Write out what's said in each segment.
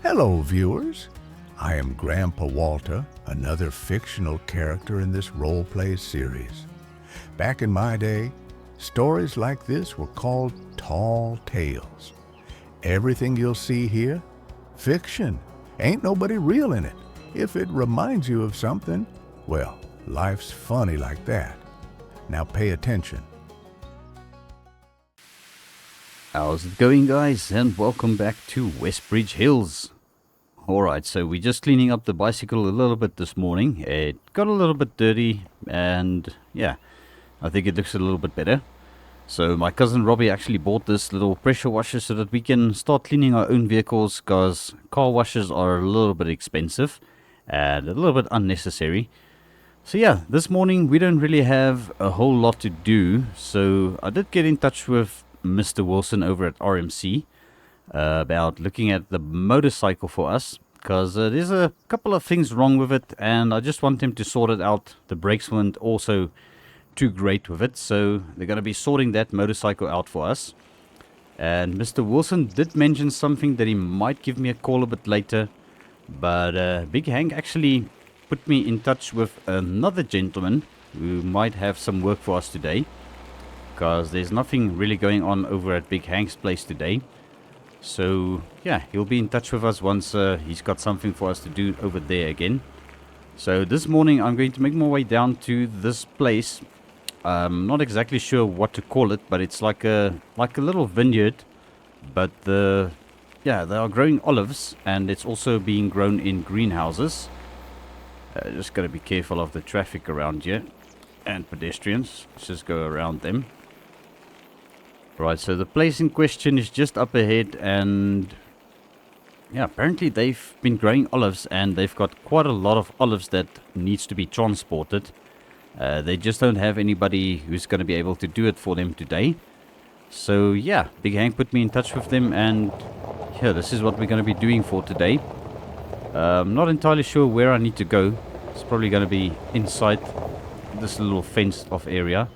Hello, viewers. I am Grandpa Walter, another fictional character in this roleplay series. Back in my day, stories like this were called tall tales. Everything you'll see here, fiction. Ain't nobody real in it. If it reminds you of something, well, life's funny like that. Now pay attention. How's it going, guys, and welcome back to WestBridge Hills. Alright, so we're just cleaning up the bicycle a little bit this morning. It got a little bit dirty, and yeah, I think it looks a little bit better. So my cousin Robbie actually bought this little pressure washer so that we can start cleaning our own vehicles, because car washers are a little bit expensive and a little bit unnecessary. So yeah, this morning we don't really have a whole lot to do, so I did get in touch with Mr. Wilson over at RMC about looking at the motorcycle for us, because there's a couple of things wrong with it and I just want him to sort it out. The brakes weren't also too great with it, so they're going to be sorting that motorcycle out for us. And Mr. Wilson did mention something that he might give me a call a bit later, but Big Hank actually put me in touch with another gentleman who might have some work for us today, because there's nothing really going on over at Big Hank's place today. So yeah, he'll be in touch with us once he's got something for us to do over there again. So this morning I'm going to make my way down to this place. I'm not exactly sure what to call it, but it's like a little vineyard, but they are growing olives, and it's also being grown in greenhouses. Just got to be careful of the traffic around here and pedestrians. Let's just go around them. Right, so the place in question is just up ahead, and yeah, apparently they've been growing olives, and they've got quite a lot of olives that needs to be transported. They just don't have anybody who's going to be able to do it for them today. So yeah, Big Hank put me in touch with them, and yeah, this is what we're going to be doing for today. I'm not entirely sure where I need to go. It's probably going to be inside this little fenced off area.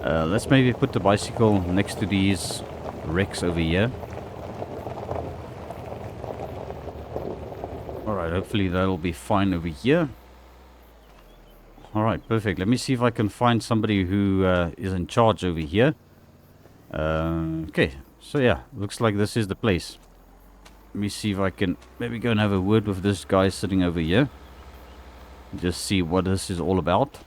Let's maybe put the bicycle next to these wrecks over here. Alright, hopefully that'll be fine over here. Alright, perfect. Let me see if I can find somebody who is in charge over here. Okay, so yeah, looks like this is the place. Let me see if I can maybe go and have a word with this guy sitting over here. Just see what this is all about.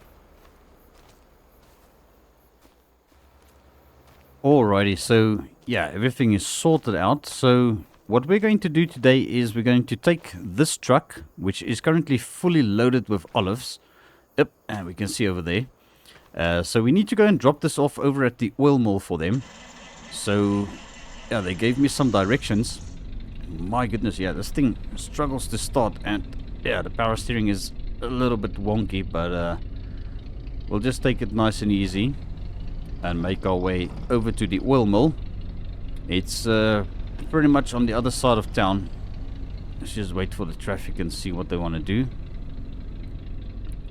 Alrighty, so yeah, everything is sorted out. So what we're going to do today is we're going to take this truck, which is currently fully loaded with olives. Yep, and we can see over there. So we need to go and drop this off over at the oil mill for them. So yeah, they gave me some directions. My goodness, yeah, this thing struggles to start, and yeah, the power steering is a little bit wonky, but we'll just take it nice and easy and make our way over to the oil mill. It's pretty much on the other side of town. Let's just wait for the traffic and see what they want to do.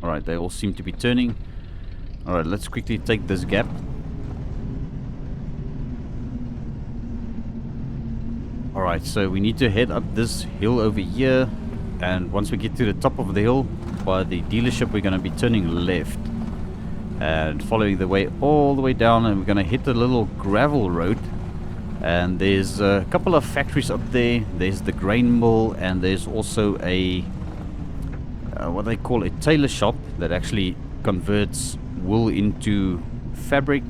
Alright, they all seem to be turning. Alright, let's quickly take this gap. Alright, so we need to head up this hill over here, and once we get to the top of the hill by the dealership, we're going to be turning left and following the way all the way down, and we're going to hit a little gravel road, and there's a couple of factories up there. There's the grain mill, and there's also a what they call a tailor shop that actually converts wool into fabric.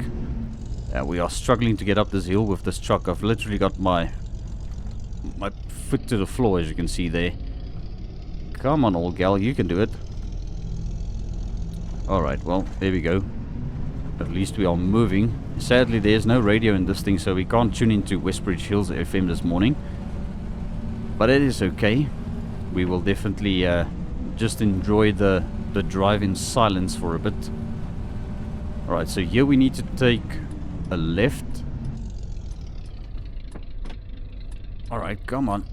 We are struggling to get up this hill with this truck. I've literally got my foot to the floor, as you can see there. Come on, old gal, you can do it. Alright, well, there we go. At least we are moving. Sadly, there's no radio in this thing, so we can't tune into WestBridge Hills FM this morning. But it is okay. We will definitely just enjoy the drive in silence for a bit. Alright, so here we need to take a left. Alright, come on.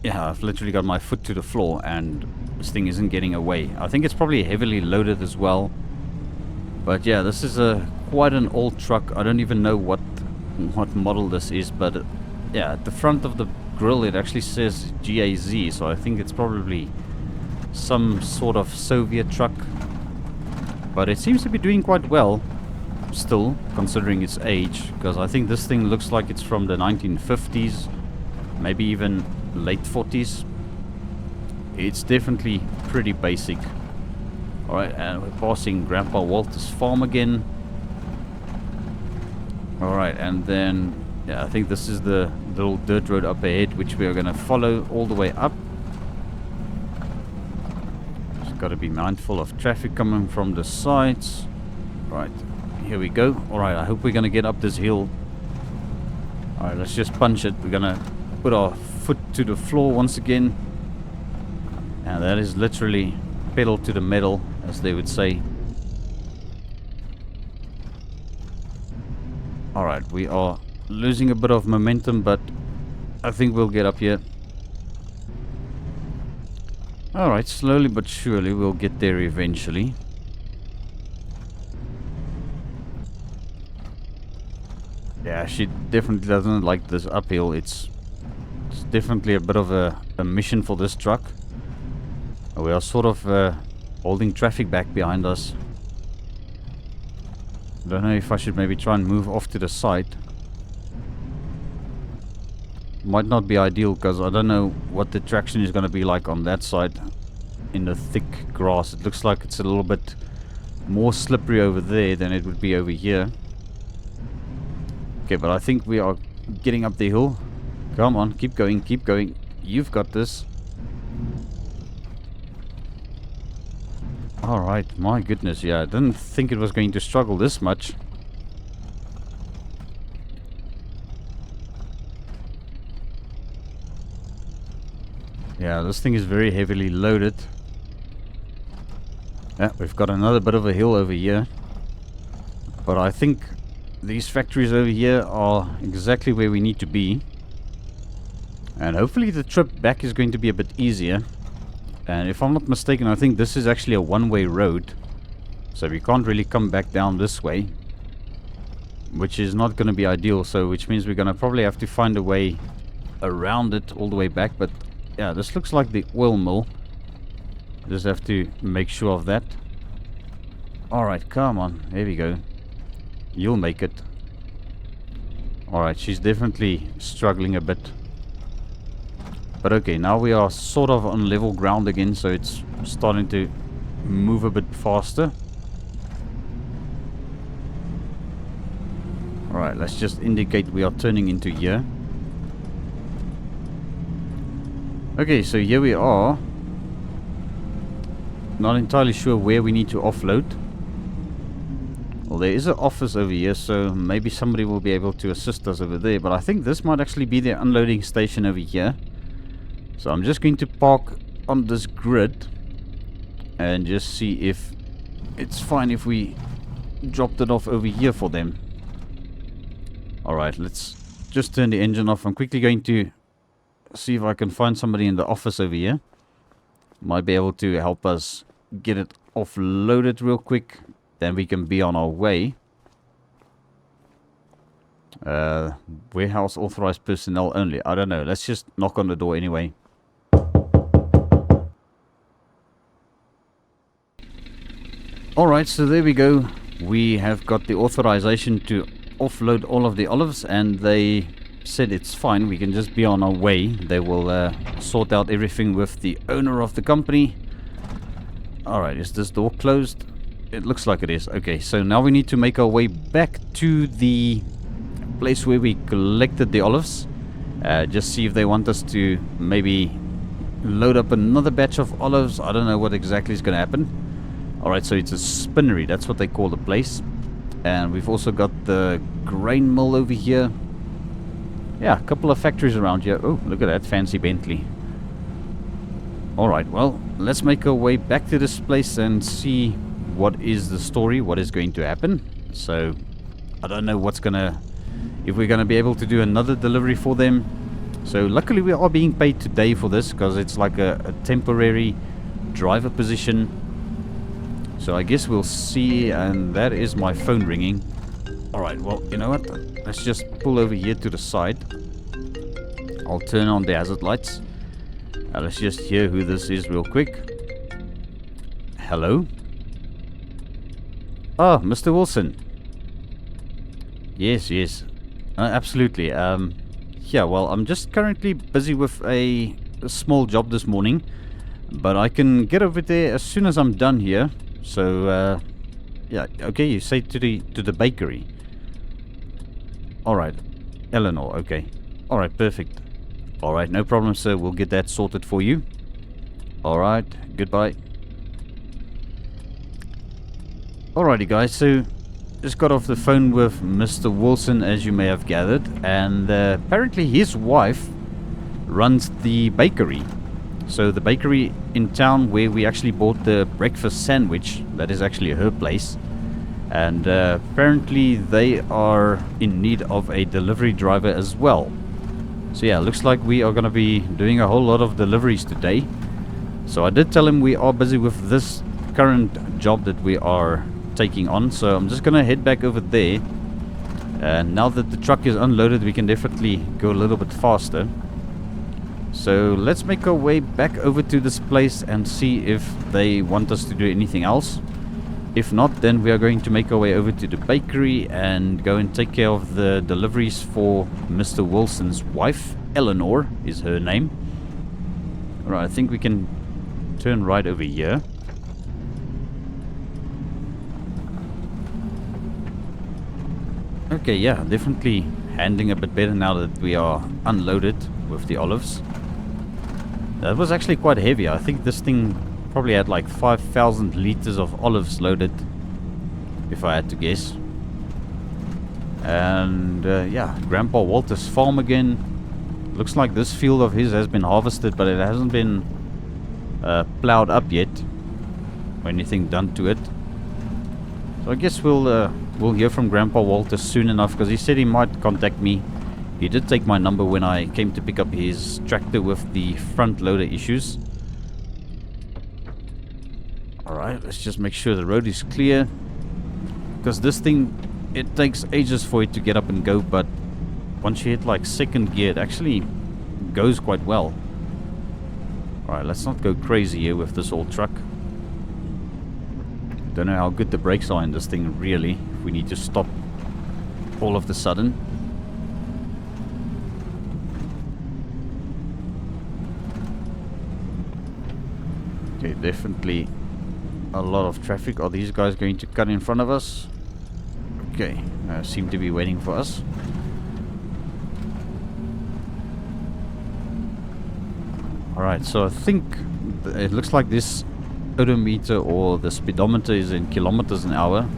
Yeah, I've literally got my foot to the floor and this thing isn't getting away. I think it's probably heavily loaded as well. But yeah, this is quite an old truck. I don't even know what model this is, but yeah, at the front of the grill, it actually says GAZ, so I think it's probably some sort of Soviet truck. But it seems to be doing quite well still, considering its age, because I think this thing looks like it's from the 1950s, maybe even late 40s. It's definitely pretty basic. Alright, and we're passing Grandpa Walter's farm again. Alright, and then, yeah, I think this is the little dirt road up ahead, which we are going to follow all the way up. Just got to be mindful of traffic coming from the sides. Right, here we go. Alright, I hope we're going to get up this hill. Alright, let's just punch it. We're going to put our foot to the floor once again. And that is literally pedal to the metal, as they would say. Alright, we are losing a bit of momentum, but I think we'll get up here. Alright, slowly but surely we'll get there eventually. Yeah, she definitely doesn't like this uphill. It's definitely a bit of a mission for this truck. We are sort of holding traffic back behind us. Don't know if I should maybe try and move off to the side. Might not be ideal, because I don't know what the traction is going to be like on that side in the thick grass. It looks like it's a little bit more slippery over there than it would be over here. Okay, but I think we are getting up the hill. Come on, keep going, keep going. You've got this. Alright, my goodness, yeah, I didn't think it was going to struggle this much. Yeah, this thing is very heavily loaded. Yeah, we've got another bit of a hill over here. But I think these factories over here are exactly where we need to be. And hopefully the trip back is going to be a bit easier. And if I'm not mistaken, I think this is actually a one-way road. So we can't really come back down this way, which is not going to be ideal. So which means we're going to probably have to find a way around it all the way back. But yeah, this looks like the oil mill. Just have to make sure of that. Alright, come on. There we go. You'll make it. Alright, she's definitely struggling a bit. But okay, now we are sort of on level ground again, so it's starting to move a bit faster. Alright, let's just indicate we are turning into here. Okay, so here we are. Not entirely sure where we need to offload. Well, there is an office over here, so maybe somebody will be able to assist us over there. But I think this might actually be the unloading station over here. So I'm just going to park on this grid and just see if it's fine if we dropped it off over here for them. Alright, let's just turn the engine off. I'm quickly going to see if I can find somebody in the office over here. Might be able to help us get it offloaded real quick. Then we can be on our way. Warehouse authorized personnel only. I don't know. Let's just knock on the door anyway. Alright, so there we go. We have got the authorization to offload all of the olives, and they said it's fine. We can just be on our way. They will sort out everything with the owner of the company. Alright, is this door closed? It looks like it is. Okay, so now we need to make our way back to the place where we collected the olives. Just see if they want us to maybe load up another batch of olives. I don't know what exactly is going to happen. Alright, so it's a spinnery. That's what they call the place. And we've also got the grain mill over here. Yeah, a couple of factories around here. Oh, look at that fancy Bentley. Alright, well, let's make our way back to this place and see what is the story, what is going to happen. So, I don't know what's gonna... if we're gonna be able to do another delivery for them. So, luckily we are being paid today for this, because it's like a temporary driver position. So, I guess we'll see, and that is my phone ringing. Alright, well, you know what? Let's just pull over here to the side. I'll turn on the hazard lights. Let's just hear who this is real quick. Hello? Oh, Mr. Wilson. Yes, yes. Absolutely. Yeah, well, I'm just currently busy with a small job this morning. But I can get over there as soon as I'm done here. So, yeah, okay, you say to the bakery. Alright. Eleanor, okay. Alright, perfect. Alright, no problem, sir. We'll get that sorted for you. Alright, goodbye. Alrighty, guys, so just got off the phone with Mr. Wilson, as you may have gathered. And apparently his wife runs the bakery. So the bakery in town where we actually bought the breakfast sandwich, that is actually her place. And apparently they are in need of a delivery driver as well. So yeah, looks like we are going to be doing a whole lot of deliveries today. So I did tell him we are busy with this current job that we are taking on. So I'm just going to head back over there. And now that the truck is unloaded, we can definitely go a little bit faster. So let's make our way back over to this place and see if they want us to do anything else. If not, then we are going to make our way over to the bakery and go and take care of the deliveries for Mr. Wilson's wife. Eleanor is her name. Alright, I think we can turn right over here. Okay, yeah, definitely handling a bit better now that we are unloaded with the olives. That was actually quite heavy. I think this thing probably had like 5,000 liters of olives loaded, if I had to guess. And yeah, Grandpa Walter's farm again. Looks like this field of his has been harvested, but it hasn't been plowed up yet or anything done to it. So I guess we'll hear from Grandpa Walter soon enough, because he said he might contact me. He did take my number when I came to pick up his tractor with the front loader issues. Alright, let's just make sure the road is clear. Because this thing, it takes ages for it to get up and go, but once you hit like second gear, it actually goes quite well. Alright, let's not go crazy here with this old truck. Don't know how good the brakes are in this thing, really, if we need to stop all of the sudden. Okay, definitely a lot of traffic. Are these guys going to cut in front of us? Okay, seem to be waiting for us. Alright, so I think it looks like this odometer or the speedometer is in kilometers an hour.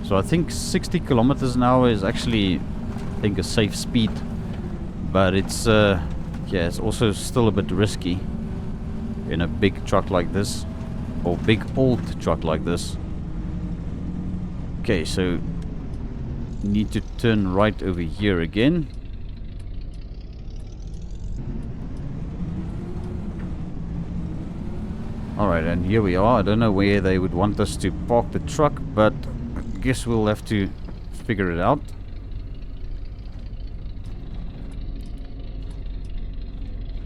So I think 60 kilometers an hour is actually, I think, a safe speed. But it's, yeah, it's also still a bit risky in a big truck like this, or big old truck like this. Okay, so need to turn right over here again. Alright, and here we are. I don't know where they would want us to park the truck, but I guess we'll have to figure it out.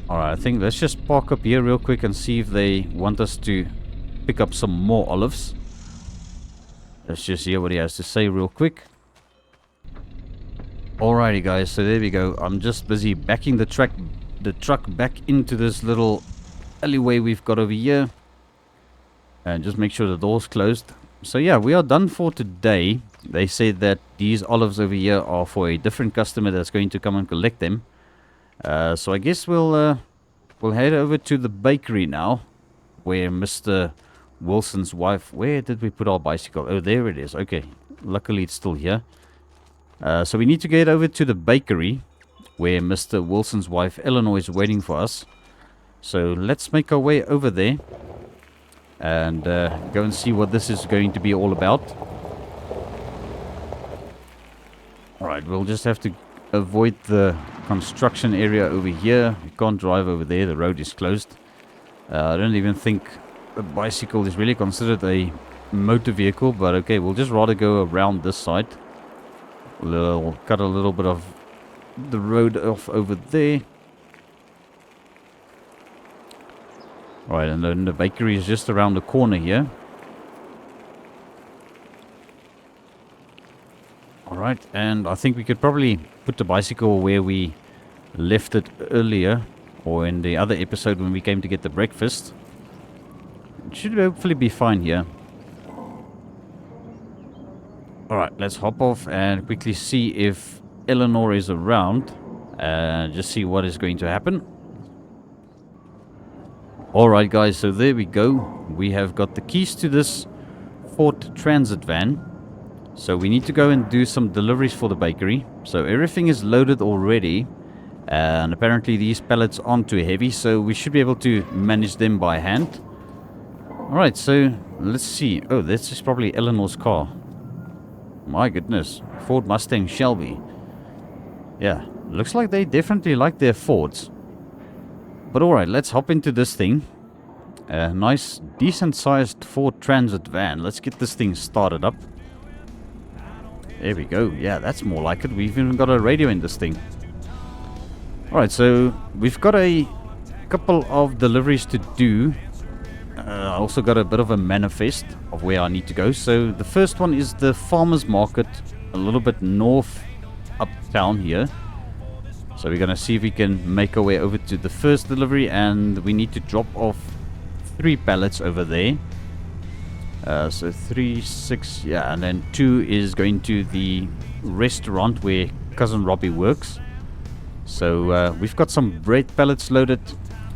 Alright, I think let's just park up here real quick and see if they want us to pick up some more olives. Let's just hear what he has to say real quick. Alrighty guys, so there we go. I'm just busy backing the truck back into this little alleyway we've got over here. And just make sure the door's closed. So yeah, we are done for today. They said that these olives over here are for a different customer that's going to come and collect them. So I guess we'll head over to the bakery now, where Mr. Wilson's wife... Where did we put our bicycle? Oh, there it is. Okay, luckily it's still here. So we need to get over to the bakery, where Mr. Wilson's wife Eleanor is waiting for us. So let's make our way over there and go and see what this is going to be all about. Alright, we'll just have to avoid the construction area over here. You can't drive over there, the road is closed. I don't even think a bicycle is really considered a motor vehicle, but okay, we'll just rather go around this side. We'll cut a little bit of the road off over there. Right, and then the bakery is just around the corner here. Alright, and I think we could probably put the bicycle where we left it earlier, or in the other episode when we came to get the breakfast. It should hopefully be fine here. Alright, let's hop off and quickly see if Eleanor is around. And just see what is going to happen. Alright guys, so there we go. We have got the keys to this Ford Transit van. So we need to go and do some deliveries for the bakery. So everything is loaded already. And apparently these pallets aren't too heavy, so we should be able to manage them by hand. Alright, so let's see. Oh, this is probably Eleanor's car. My goodness. Ford Mustang Shelby. Yeah, looks like they definitely like their Fords. But alright, let's hop into this thing. A nice, decent-sized Ford Transit van. Let's get this thing started up. There we go. Yeah, that's more like it. We've even got a radio in this thing. Alright, so we've got a couple of deliveries to do. I also got a bit of a manifest of where I need to go. So the first one is the farmer's market, a little bit north uptown here. So we're going to see if we can make our way over to the first delivery, and we need to drop off 3 pallets over there. So 3, 6, yeah, and then 2 is going to the restaurant where cousin Robbie works. So we've got some bread pallets loaded,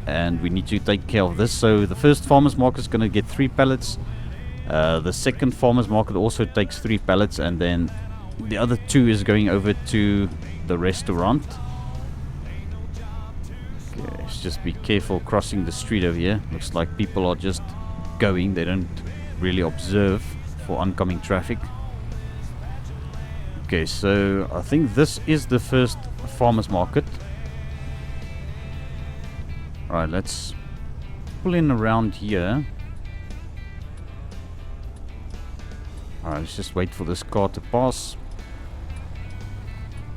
and we need to take care of this. So the first farmer's market is going to get 3 pallets. The second farmer's market also takes 3 pallets, and then the other 2 is going over to the restaurant. Okay, let's just be careful crossing the street over here. Looks like people are just going. They don't really observe for oncoming traffic. Okay, so I think this is the first farmer's market. Alright, let's pull in around here. Alright, let's just wait for this car to pass.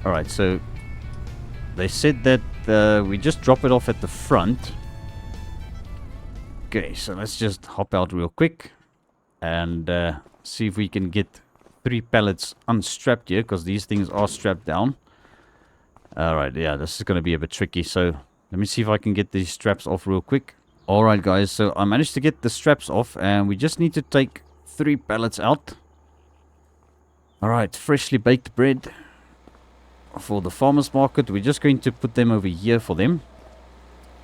Alright, so they said that we just drop it off at the front. Okay, so let's just hop out real quick and see if we can get 3 pallets unstrapped here, because these things are strapped down. Alright, yeah, this is going to be a bit tricky, so let me see if I can get these straps off real quick. Alright guys, so I managed to get the straps off, and we just need to take 3 pallets out. Alright, freshly baked bread for the farmer's market. We're just going to put them over here for them,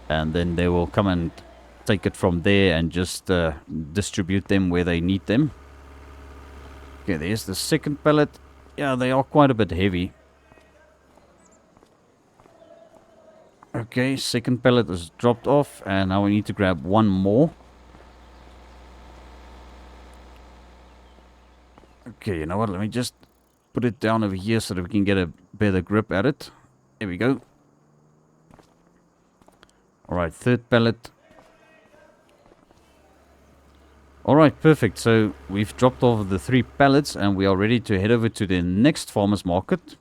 and then they will come and take it from there and just distribute them where they need them. Okay, there's the second pallet. Yeah, they are quite a bit heavy. Okay, second pallet is dropped off, and now we need to grab 1 more. Okay, you know what, let me just put it down over here so that we can get a better grip at it. There we go. Alright, third pallet. Alright, perfect. So we've dropped off the 3 pallets, and we are ready to head over to the next farmer's market.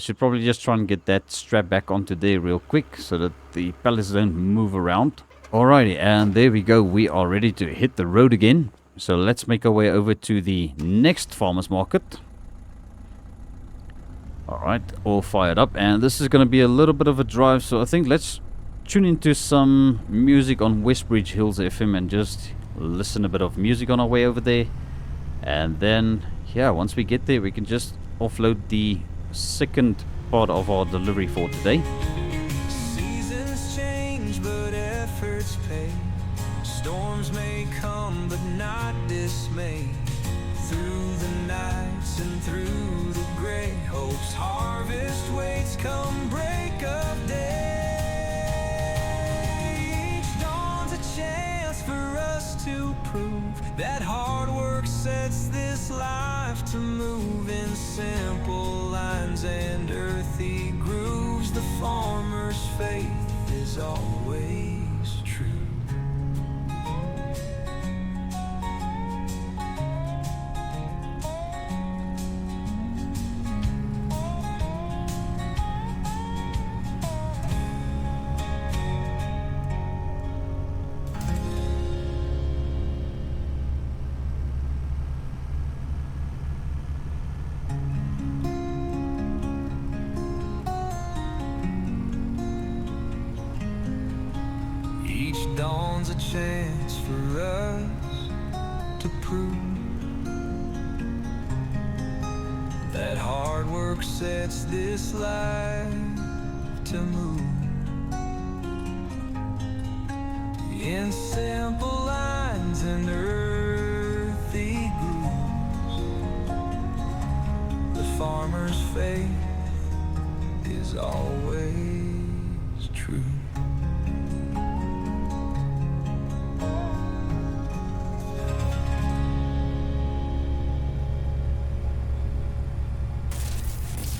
Should probably just try and get that strap back onto there real quick so that the pallets don't move around. Alrighty, and there we go. We are ready to hit the road again. So let's make our way over to the next farmer's market. Alright, all fired up, and this is going to be a little bit of a drive, so I think let's tune into some music on WestBridge Hills FM and just listen a bit of music on our way over there. And then, yeah, once we get there, we can just offload the second part of our delivery for today. Seasons change, but efforts pay. Storms may come, but not dismay. Through the nights and through the gray, hope's harvest waits come break of day. Each dawn's a chance for us to prove that hard work sets this life to move in simple lines and earthy grooves. The farmer's faith is always true. Each dawn's a chance for us to prove that hard work sets this life to move. In simple lines and earthy grooves, the farmer's faith is always true.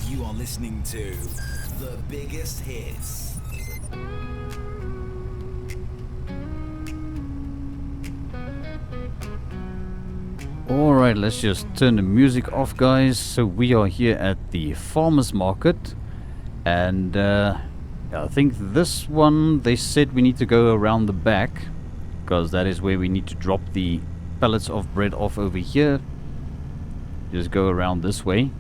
You are listening to The Biggest Hits. Alright, let's just turn the music off, guys. So we are here at the farmer's market. And I think this one, they said we need to go around the back, because that is where we need to drop the pallets of bread off over here. Just go around this way.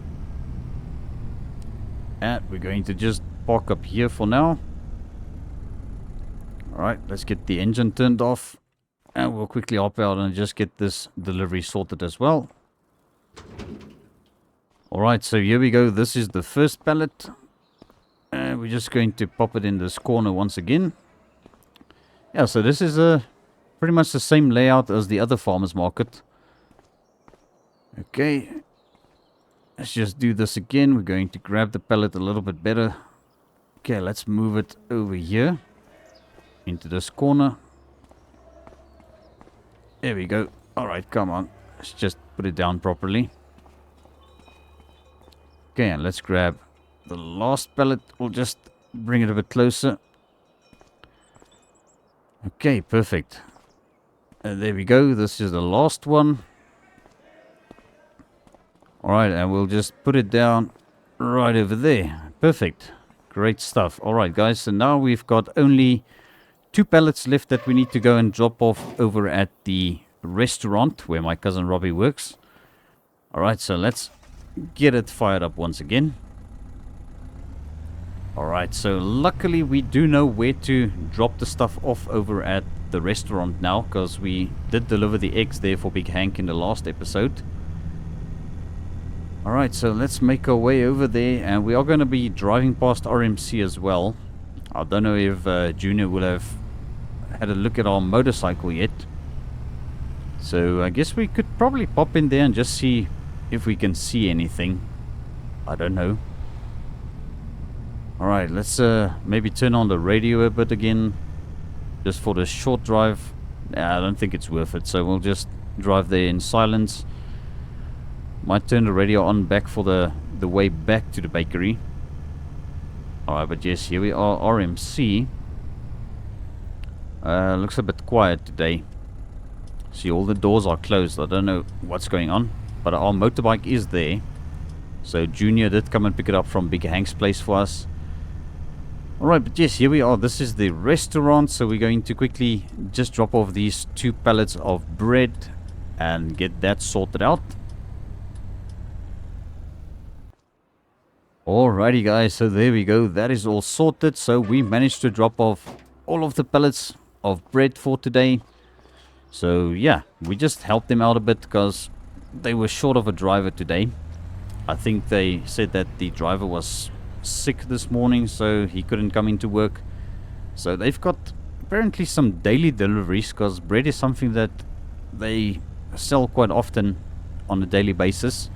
And we're going to just park up here for now. Alright, let's get the engine turned off. And we'll quickly hop out and just get this delivery sorted as well. Alright, so here we go. This is the first pallet. And we're just going to pop it in this corner once again. Yeah, so this is pretty much the same layout as the other farmer's market. Okay. Let's just do this again. We're going to grab the pallet a little bit better. Okay, let's move it over here. Into this corner. There we go. Alright, come on. Let's just put it down properly. Okay, and let's grab the last pallet. We'll just bring it a bit closer. Okay, perfect. There we go. This is the last one. Alright, and we'll just put it down right over there. Perfect. Great stuff. Alright, guys. So now we've got only 2 pallets left that we need to go and drop off over at the restaurant where my cousin Robbie works. Alright, so let's get it fired up once again. Alright, so luckily we do know where to drop the stuff off over at the restaurant now, because we did deliver the eggs there for Big Hank in the last episode. Alright, so let's make our way over there, and we are going to be driving past RMC as well. I don't know if Junior will have had a look at our motorcycle yet. So I guess we could probably pop in there and just see if we can see anything. I don't know. Alright, let's maybe turn on the radio a bit again. Just for the short drive. Nah, I don't think it's worth it. So we'll just drive there in silence. Might turn the radio on back for the way back to the bakery. Alright, but yes, here we are, RMC. Looks a bit quiet today. See, all the doors are closed. I don't know what's going on. But our motorbike is there. So Junior did come and pick it up from Big Hank's place for us. Alright, but yes, here we are. This is the restaurant. So we're going to quickly just drop off these 2 pallets of bread and get that sorted out. Alrighty guys, so there we go. That is all sorted. So we managed to drop off all of the pallets of bread for today. So yeah, we just helped them out a bit because they were short of a driver today. I think they said that the driver was sick this morning, so he couldn't come into work. So they've got apparently some daily deliveries, because bread is something that they sell quite often on a daily basis.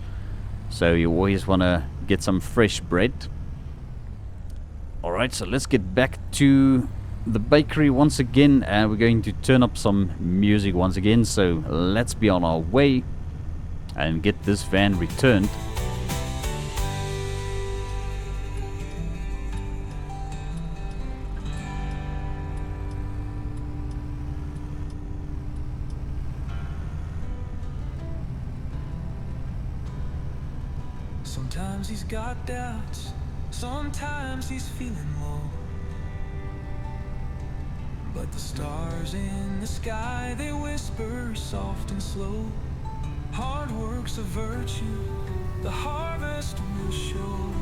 So you always want to get some fresh bread. Alright, so let's get back to the bakery once again, and we're going to turn up some music once again. So let's be on our way and get this van returned. Sometimes he's got doubts, sometimes he's feeling low. But the stars in the sky, they whisper soft and slow. Hard work's a virtue, the harvest will show.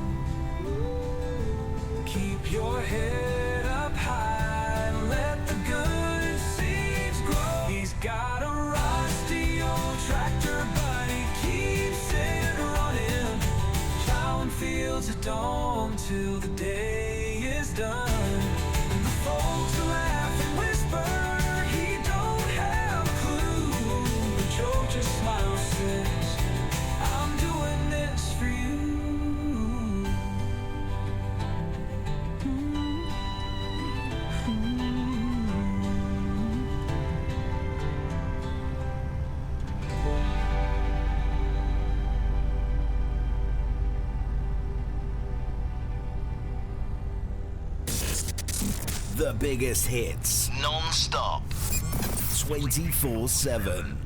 Keep your head up high and let the good dawn till the day is done. The folks laugh and whisper, he don't have a clue. But Joe just smiles, says, I'm doing this for you. The biggest hits, non-stop, 24/7.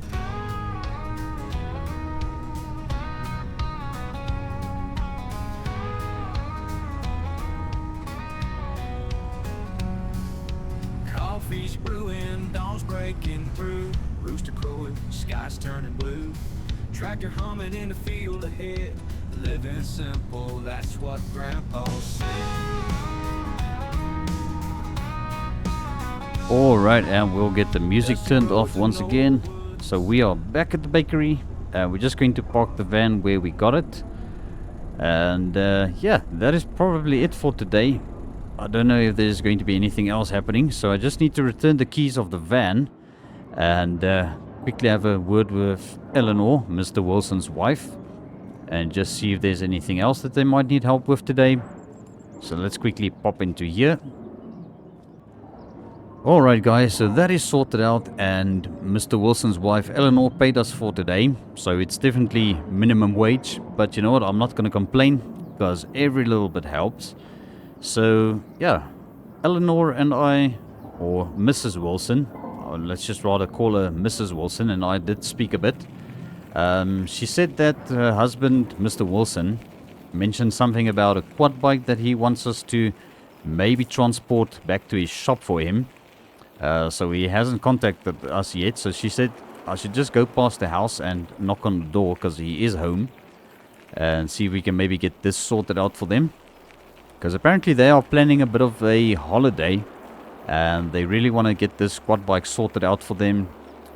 Coffee's brewing, dawn's breaking through. Rooster crowing, sky's turning blue. Tractor humming in the field ahead. Living simple, that's what Grandpa said. Alright, and we'll get the music turned off once again. So we are back at the bakery. We're just going to park the van where we got it. And yeah, that is probably it for today. I don't know if there's going to be anything else happening. So I just need to return the keys of the van. And quickly have a word with Eleanor, Mr. Wilson's wife. And just see if there's anything else that they might need help with today. So let's quickly pop into here. Alright guys, so that is sorted out, and Mr. Wilson's wife Eleanor paid us for today, so it's definitely minimum wage, but you know what, I'm not going to complain, because every little bit helps. So yeah, Eleanor and I, or Mrs. Wilson, or let's just rather call her Mrs. Wilson, and I did speak a bit. She said that her husband, Mr. Wilson, mentioned something about a quad bike that he wants us to maybe transport back to his shop for him. So he hasn't contacted us yet, so she said I should just go past the house and knock on the door, because he is home, and see if we can maybe get this sorted out for them, because apparently they are planning a bit of a holiday, and they really want to get this quad bike sorted out for them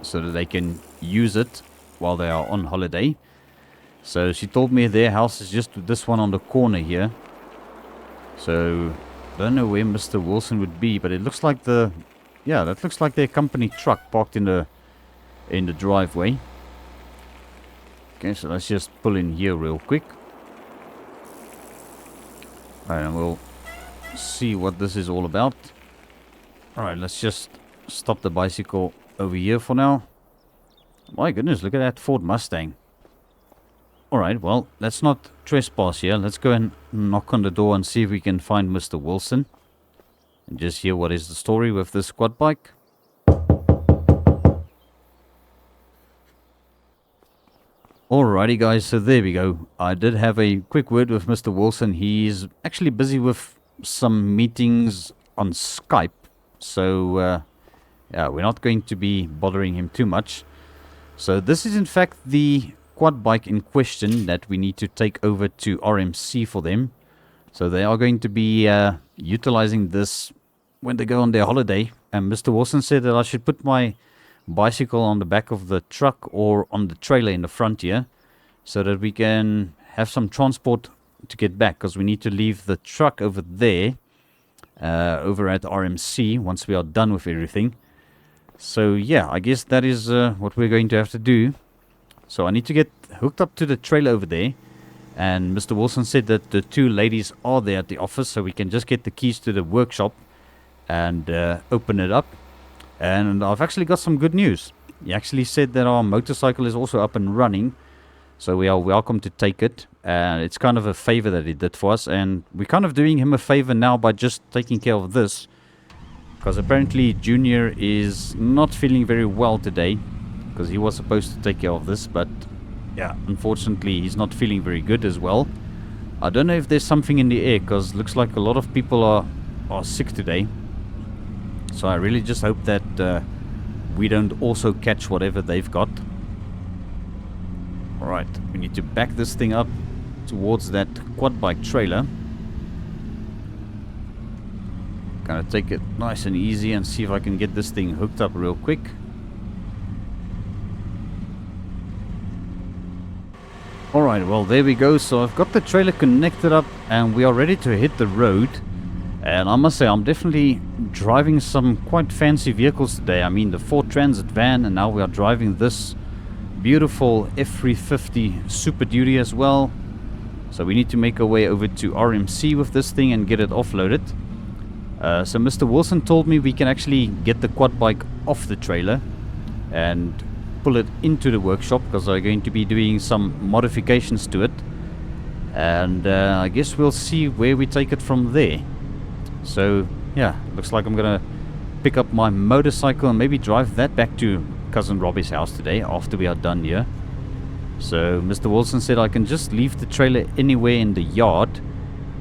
so that they can use it while they are on holiday. So she told me their house is just this one on the corner here, so I don't know where Mr. Wilson would be, but it looks like yeah, that looks like their company truck parked in the driveway. Okay, so let's just pull in here real quick. Alright, and we'll see what this is all about. Alright, let's just stop the bicycle over here for now. My goodness, look at that Ford Mustang. Alright, well, let's not trespass here. Let's go and knock on the door and see if we can find Mr. Wilson. And just hear what is the story with this quad bike. Alrighty guys, so there we go. I did have a quick word with Mr. Wilson. He's actually busy with some meetings on Skype. So, yeah, we're not going to be bothering him too much. So this is in fact the quad bike in question that we need to take over to RMC for them. So they are going to be utilizing this when they go on their holiday. And Mr. Wilson said that I should put my bicycle on the back of the truck or on the trailer in the front here, so that we can have some transport to get back, because we need to leave the truck over there, over at RMC, once we are done with everything. So yeah, I guess that is what we're going to have to do. So I need to get hooked up to the trailer over there. And Mr. Wilson said that the two ladies are there at the office, so we can just get the keys to the workshop and open it up. And I've actually got some good news. He actually said that our motorcycle is also up and running, so we are welcome to take it. It's kind of a favor that he did for us, and we're kind of doing him a favor now by just taking care of this, because apparently Junior is not feeling very well today, because he was supposed to take care of this, but yeah, unfortunately he's not feeling very good as well. I don't know if there's something in the air, because looks like a lot of people are sick today. So I really just hope that we don't also catch whatever they've got. Alright, we need to back this thing up towards that quad bike trailer. Gonna take it nice and easy and see if I can get this thing hooked up real quick. Alright, well there we go. So I've got the trailer connected up and we are ready to hit the road. And I must say I'm definitely driving some quite fancy vehicles today. I mean the Ford Transit van, and now we are driving this beautiful F350 Super Duty as well. So we need to make our way over to RMC with this thing and get it offloaded. So Mr. Wilson told me we can actually get the quad bike off the trailer and pull it into the workshop, because they're going to be doing some modifications to it. And I guess we'll see where we take it from there. So yeah, looks like I'm gonna pick up my motorcycle and maybe drive that back to cousin Robbie's house today after we are done here. So Mr. Wilson said I can just leave the trailer anywhere in the yard,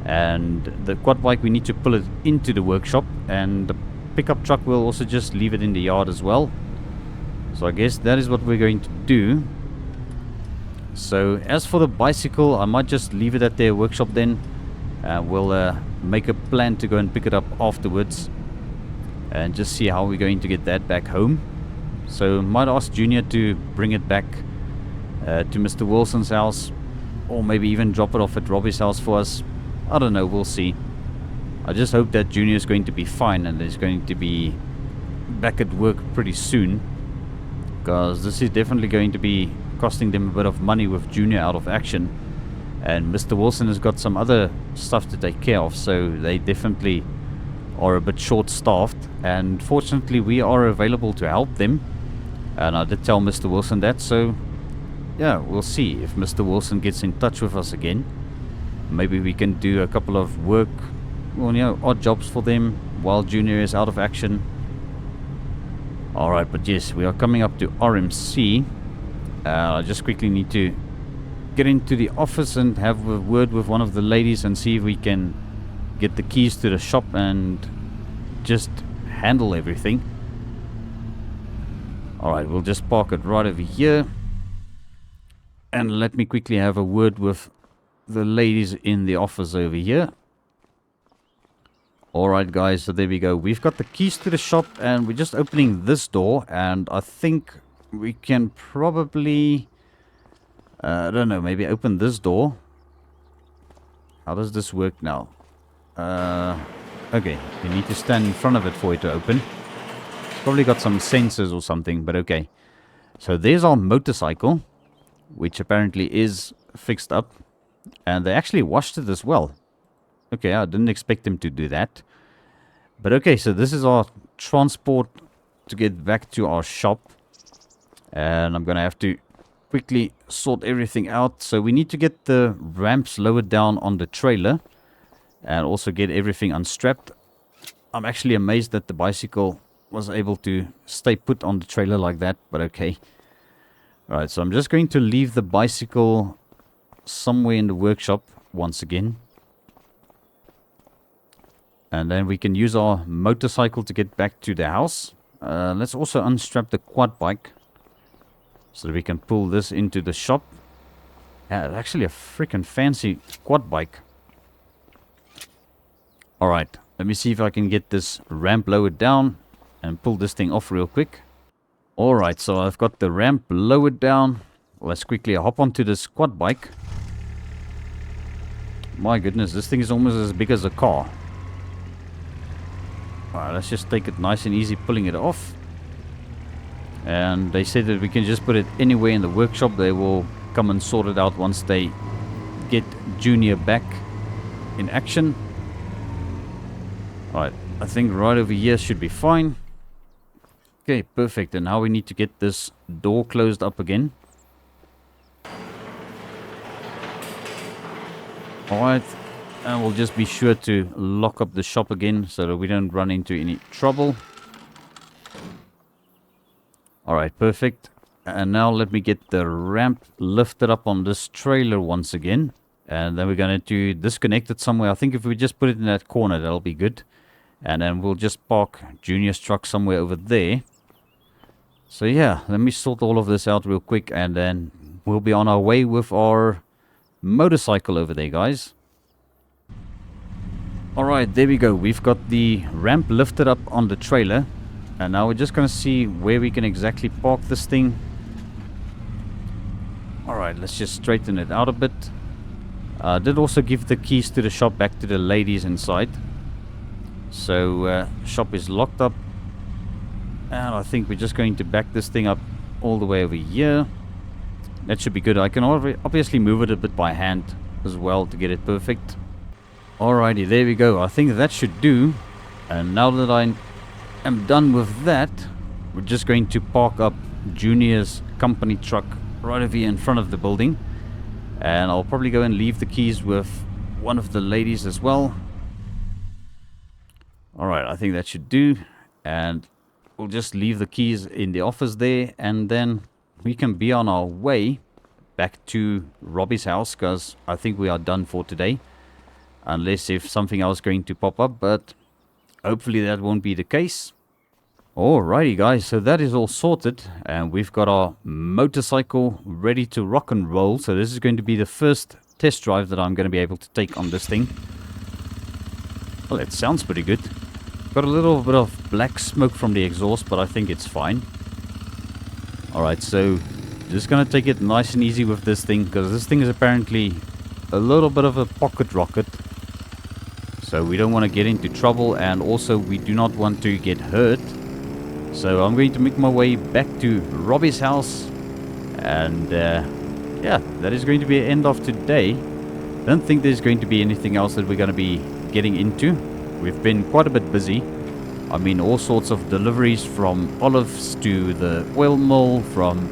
and the quad bike we need to pull it into the workshop, and the pickup truck will also just leave it in the yard as well. So I guess that is what we're going to do. So as for the bicycle, I might just leave it at their workshop then. We'll make a plan to go and pick it up afterwards and just see how we're going to get that back home. So might ask Junior to bring it back to Mr. Wilson's house, or maybe even drop it off at Robbie's house for us. I don't know, we'll see. I just hope that Junior is going to be fine and is going to be back at work pretty soon, because this is definitely going to be costing them a bit of money with Junior out of action. And Mr. Wilson has got some other stuff to take care of, so they definitely are a bit short-staffed. And fortunately we are available to help them, and I did tell Mr. Wilson that. So yeah, we'll see if Mr. Wilson gets in touch with us again. Maybe we can do a couple of work, well, you know, odd jobs for them while Junior is out of action. Alright, but yes, we are coming up to RMC. I just quickly need to get into the office and have a word with one of the ladies and see if we can get the keys to the shop and just handle everything. Alright, we'll just park it right over here. And let me quickly have a word with the ladies in the office over here. Alright guys, so there we go. We've got the keys to the shop and we're just opening this door, and I think we can probably I don't know, maybe open this door. How does this work now? Okay, you need to stand in front of it for it to open. It's probably got some sensors or something, but okay. So there's our motorcycle, which apparently is fixed up, and they actually washed it as well. Okay, I didn't expect them to do that. But okay, so this is our transport to get back to our shop, and I'm gonna have to quickly sort everything out. So we need to get the ramps lowered down on the trailer and also get everything unstrapped. I'm actually amazed that the bicycle was able to stay put on the trailer like that, but okay. Alright, so I'm just going to leave the bicycle somewhere in the workshop once again, and then we can use our motorcycle to get back to the house. Let's also unstrap the quad bike so that we can pull this into the shop. Yeah, it's actually a freaking fancy quad bike. Alright, let me see if I can get this ramp lowered down and pull this thing off real quick. Alright, so I've got the ramp lowered down. Let's quickly hop onto this quad bike. My goodness, this thing is almost as big as a car. Alright, let's just take it nice and easy pulling it off. And they said that we can just put it anywhere in the workshop. They will come and sort it out once they get Junior back in action. Alright, I think right over here should be fine. Okay, perfect. And now we need to get this door closed up again. Alright, and we'll just be sure to lock up the shop again so that we don't run into any trouble. Alright, perfect. And now let me get the ramp lifted up on this trailer once again. And then we're going to disconnect it somewhere. I think if we just put it in that corner, that'll be good. And then we'll just park Junior's truck somewhere over there. So yeah, let me sort all of this out real quick, and then we'll be on our way with our motorcycle over there, guys. Alright, there we go. We've got the ramp lifted up on the trailer. And now we're just going to see where we can exactly park this thing. Alright, Alright, let's just straighten it out a bit. Did also give the keys to the shop back to the ladies inside. So, shop is locked up. And I think we're just going to back this thing up all the way over here. That should be good. I can obviously move it a bit by hand as well to get it perfect. Alrighty, there we go. I think that should do. And now that I am done with that, we're just going to park up Junior's company truck right over here in front of the building. And I'll probably go and leave the keys with one of the ladies as well. Alright, I think that should do. And we'll just leave the keys in the office there. And then we can be on our way back to Robbie's house, because I think we are done for today. Unless if something else is going to pop up, but hopefully that won't be the case. Alrighty guys, so that is all sorted, and we've got our motorcycle ready to rock and roll. So this is going to be the first test drive that I'm going to be able to take on this thing. Well, it sounds pretty good. Got a little bit of black smoke from the exhaust, but I think it's fine. Alright, so just going to take it nice and easy with this thing, because this thing is apparently a little bit of a pocket rocket. So we don't want to get into trouble, and also we do not want to get hurt. So I'm going to make my way back to Robbie's house. And yeah, that is going to be the end of today. Don't think there's going to be anything else that we're going to be getting into. We've been quite a bit busy. I mean, all sorts of deliveries, from olives to the oil mill, from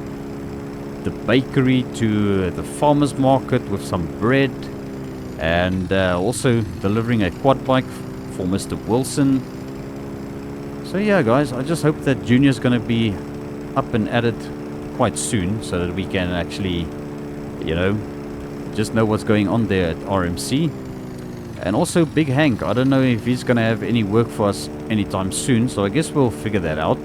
the bakery to the farmer's market with some bread. And also delivering a quad bike for Mr. Wilson. So yeah guys, I just hope that Junior's going to be up and at it quite soon, so that we can actually, you know, just know what's going on there at RMC. And also Big Hank, I don't know if he's going to have any work for us anytime soon, so I guess we'll figure that out.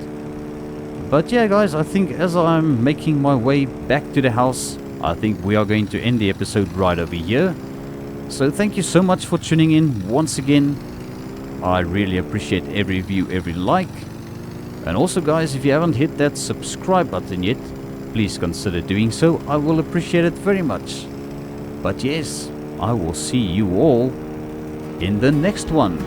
But yeah guys, I think as I'm making my way back to the house, I think we are going to end the episode right over here. So thank you so much for tuning in once again. I really appreciate every view, every like. And also guys, if you haven't hit that subscribe button yet, please consider doing so. I will appreciate it very much. But yes, I will see you all in the next one.